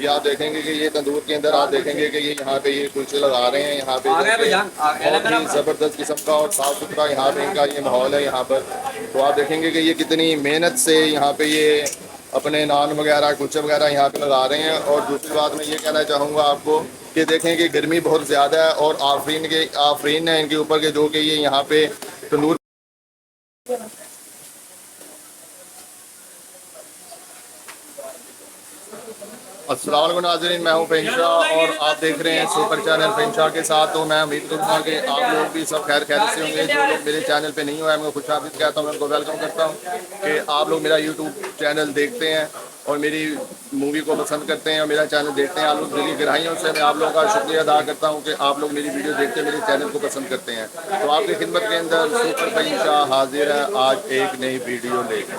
ये आप देखेंगे कि ये तंदूर के अंदर आप देखेंगे कि ये यहाँ पे ये कुलचे लगा रहे हैं यहाँ पे बहुत ही ज़बरदस्त किस्म का और साफ़ सुथरा यहाँ पे इनका ये माहौल है यहाँ पर। तो आप देखेंगे कि ये कितनी मेहनत से यहाँ पे ये अपने नान वगैरह कुलचे वगैरह यहाँ पे लगा रहे हैं। और दूसरी बात मैं ये कहना चाहूँगा आपको कि देखें कि गर्मी बहुत ज़्यादा है और आफरीन है इनके ऊपर के जो कि ये यहाँ पे तंदूर। अस्सलाम वालेकुम नाज़रीन, मैं हूं फ़हीम और आप देख रहे हैं सुपर चैनल फ़हीम के साथ। तो मैं उम्मीद करूँगा कि आप लोग भी सब खैर खैर से होंगे। जो लोग मेरे चैनल पे नहीं हुए हैं मैं खुशामदीद कहता हूँ, मैं उनको वेलकम करता हूँ कि आप लोग मेरा यूट्यूब चैनल देखते हैं और मेरी मूवी को पसंद करते हैं और मेरा चैनल देखते हैं। आप लोग दिली गहराइयों से मैं आप लोगों का शुक्रिया अदा करता हूँ कि आप लोग मेरी वीडियो देखते हैं, मेरे चैनल को पसंद करते हैं। तो आपकी खिदमत के अंदर सुपर फ़हीम हाजिर है आज एक नई वीडियो लेकर।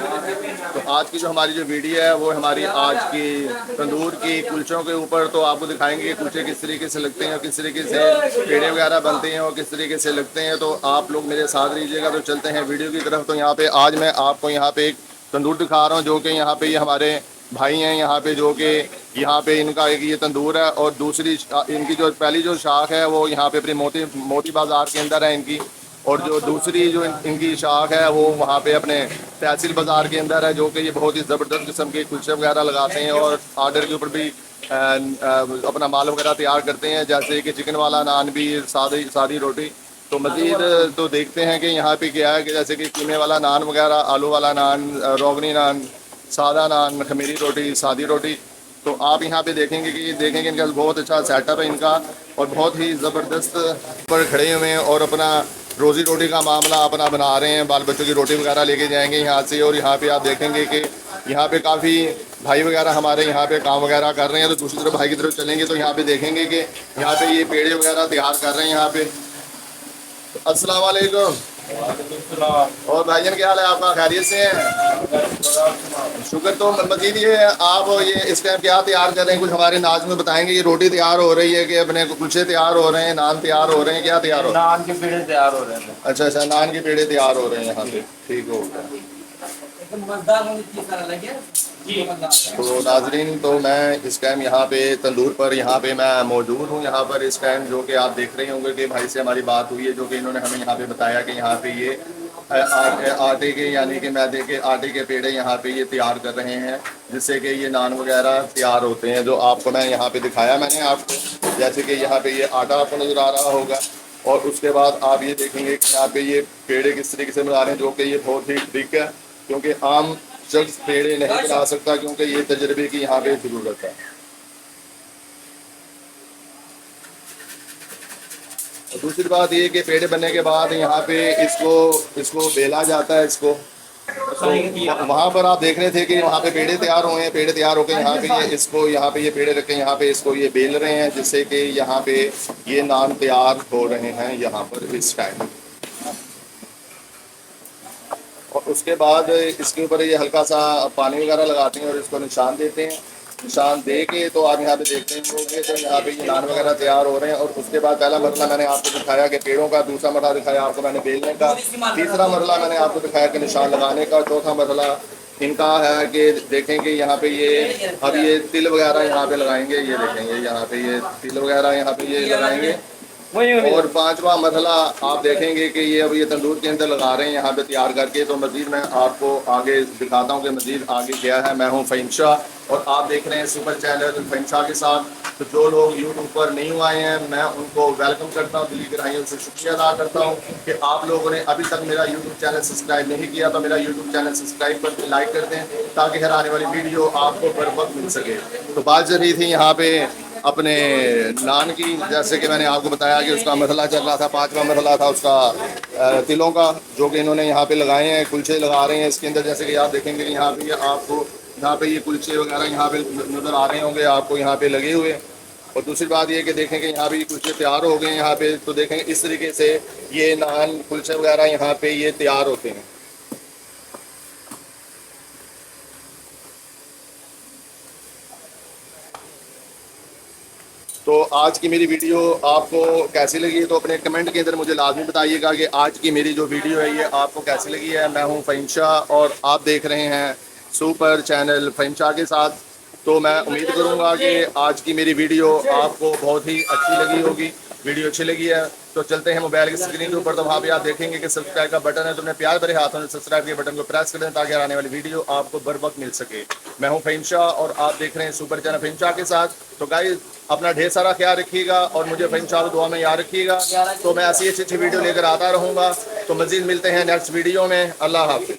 तो आज की जो हमारी जो वीडियो है वो हमारी आज की तंदूर की कुलचों के ऊपर। तो आपको दिखाएंगे कि कुलचे किस तरीके से लगते हैं और किस तरीके से पेड़े वगैरह बनते हैं और किस तरीके से लगते हैं। तो आप लोग मेरे साथ रहिएगा। तो चलते हैं वीडियो की तरफ। तो यहाँ पे आज मैं आपको यहाँ पे एक तंदूर दिखा रहा हूँ जो कि यहाँ पे ये हमारे भाई हैं यहाँ पे जो कि यहाँ पे इनका एक ये तंदूर है और दूसरी इनकी जो पहली जो शाख है वो यहाँ पे अपनी मोती बाज़ार के अंदर है इनकी। और जो दूसरी जो इनकी शाख है वो वहाँ पे अपने तहसील बाज़ार के अंदर है, जो कि ये बहुत ही ज़बरदस्त किस्म के कुलचे वगैरह लगाते हैं और आर्डर के ऊपर भी अपना माल वगैरह तैयार करते हैं, जैसे कि चिकन वाला नान भी, सादी रोटी। तो मज़ीद तो देखते हैं कि यहाँ पे क्या है कि जैसे कि कीमे वाला नान वगैरह, आलू वाला नान, रोगनी नान, सादा नान, खमीरी रोटी, सादी रोटी। तो आप यहाँ पे देखेंगे कि इनका बहुत अच्छा सेटअप है इनका और बहुत ही ज़बरदस्त पर खड़े हुए हैं और अपना रोज़ी रोटी का मामला अपना बना रहे हैं। बाल बच्चों की रोटी वगैरह लेके जाएंगे यहाँ से। और यहाँ पे आप देखेंगे कि यहाँ पे काफ़ी भाई वगैरह हमारे यहाँ पे काम वगैरह कर रहे हैं। तो दूसरी तरफ भाई की तरफ चलेंगे तो यहाँ पे देखेंगे कि यहाँ पे ये पेड़े वगैरह तैयार कर रहे हैं यहाँ पे। तो अस्सलाम वालेकुम। और भाईजान क्या हाल है आपका, खैरियत से है? शुक्र। तो मजीद ये आप ये इस टाइम क्या तैयार कर रहे हैं, कुछ हमारे नाज में बताएंगे। ये रोटी तैयार हो रही है कि अपने कुलचे तैयार हो रहे हैं, नान तैयार हो रहे हैं, क्या तैयार हो रहे हैं? नान के पेड़े तैयार हो रहे हैं। अच्छा अच्छा, नान के पेड़े तैयार हो रहे हैं यहाँ पे, ठीक हो गया। तो नाजरीन, तो मैं इस टाइम यहाँ पे तंदूर पर यहाँ पे मैं मौजूद हूँ यहाँ पर इस टाइम, जो कि आप देख रहे होंगे कि भाई से हमारी बात हुई है जो कि इन्होंने हमें यहाँ पे बताया कि यहाँ पे ये आटे के यानी कि मैदे के आटे के पेड़े यहाँ पे ये तैयार कर रहे हैं, जिससे कि ये नान वगैरह तैयार होते हैं। जो आपको मैं यहाँ पे दिखाया मैंने आपको, जैसे कि यहाँ पे ये आटा आपको नज़र आ रहा होगा और उसके बाद आप ये देखेंगे कि यहाँ पे ये पेड़े किस तरीके से बना रहे हैं, जो कि ये बहुत ही ट्रिक है क्योंकि आम शख्स पेड़े नहीं बना सकता क्योंकि ये तजर्बे की यहाँ पे ज़रूरत है। और दूसरी बात ये कि पेड़े बनने के बाद यहाँ पे इसको बेला जाता है इसको। तो वहाँ पर आप देख रहे थे कि वहाँ पे पेड़े तैयार हुए हैं, पेड़े तैयार होकर यहाँ पे ये इसको यहाँ पे ये पेड़े रखे यहाँ पे इसको ये बेल रहे हैं, जिससे कि यहाँ पे ये नान तैयार हो रहे हैं यहाँ पर इस टाइम। और उसके बाद इसके ऊपर ये हल्का सा पानी वगैरह लगाते हैं और इसको निशान देते हैं। निशान दे के तो आप यहाँ पे देखते हैं तो यहाँ पे ये नान वगैरह तैयार हो रहे हैं। और उसके बाद पहला मरला मैंने आपको दिखाया कि पेड़ों का, दूसरा मरला दिखाया आपको मैंने बेलने का, तीसरा मरला मैंने आपको दिखाया कि निशान लगाने का, चौथा मरला इनका है कि देखेंगे यहाँ पे ये अब ये तिल वगैरह यहाँ पे लगाएंगे। ये देखेंगे यहाँ पे ये तिल वगैरह यहाँ पे ये लगाएंगे। और पांचवा मरहला आप देखेंगे कि ये अब ये तंदूर के अंदर लगा रहे हैं यहाँ पे तैयार करके। तो मज़ीद मैं आपको आगे दिखाता हूँ कि मज़ीद आगे क्या है। मैं हूँ फ़हीम शाह और आप देख रहे हैं सुपर चैनल फ़हीम शाह के साथ। तो जो लोग यूट्यूब पर नहीं आए हैं मैं उनको वेलकम करता हूँ, दिली गहराइयों से शुक्रिया अदा करता हूँ कि आप लोगों ने अभी तक मेरा यूट्यूब चैनल सब्सक्राइब नहीं किया तो मेरा यूट्यूब चैनल सब्सक्राइब कर लाइक कर दें ताकि हर आने वाली वीडियो आपको बर वक्त मिल सके। तो बात जरूरी थी यहाँ पे अपने नान की, जैसे कि मैंने आपको बताया कि उसका मरहला चल रहा था, पांचवा मरहला था उसका तिलों का, जो कि इन्होंने यहाँ पे लगाए हैं, कुलचे लगा रहे हैं इसके अंदर। जैसे कि आप देखेंगे कि यहाँ पे आपको यहाँ पे ये कुलचे वगैरह यहाँ पे नज़र आ रहे होंगे आपको यहाँ पे लगे हुए। और दूसरी बात ये कि देखें कि यहाँ भी कुलचे तैयार हो गए यहाँ पे। तो देखेंगे इस तरीके से ये नान कुलचे वगैरह यहाँ पे ये तैयार होते हैं। तो आज की मेरी वीडियो आपको कैसी लगी तो अपने कमेंट के अंदर मुझे लाजमी बताइएगा कि आज की मेरी जो वीडियो है ये आपको कैसी लगी है। मैं हूं फ़हीम शाह और आप देख रहे हैं सुपर चैनल फ़हीम शाह के साथ। तो मैं उम्मीद करूंगा कि आज की मेरी वीडियो आपको बहुत ही अच्छी लगी होगी। वीडियो अच्छी लगी है तो चलते हैं मोबाइल की स्क्रीन के ऊपर, तो वहाँ पे आप देखेंगे कि सब्सक्राइब का बटन है, तो अपने प्यार भरे हाथों से सब्सक्राइब के बटन को प्रेस कर दें ताकि आने वाली वीडियो आपको बर वक्त मिल सके। मैं हूँ फ़हीम शाह और आप देख रहे हैं सुपर चैनल फ़हीम शाह के साथ। तो गाइस अपना ढेर सारा ख्याल रखिएगा और मुझे फ़हीम शाह को दुआ में याद रखिएगा। तो मैं ऐसी अच्छी अच्छी वीडियो लेकर आता रहूँगा। तो मज़ीद मिलते हैं नेक्स्ट वीडियो में। अल्लाह हाफ़िज़।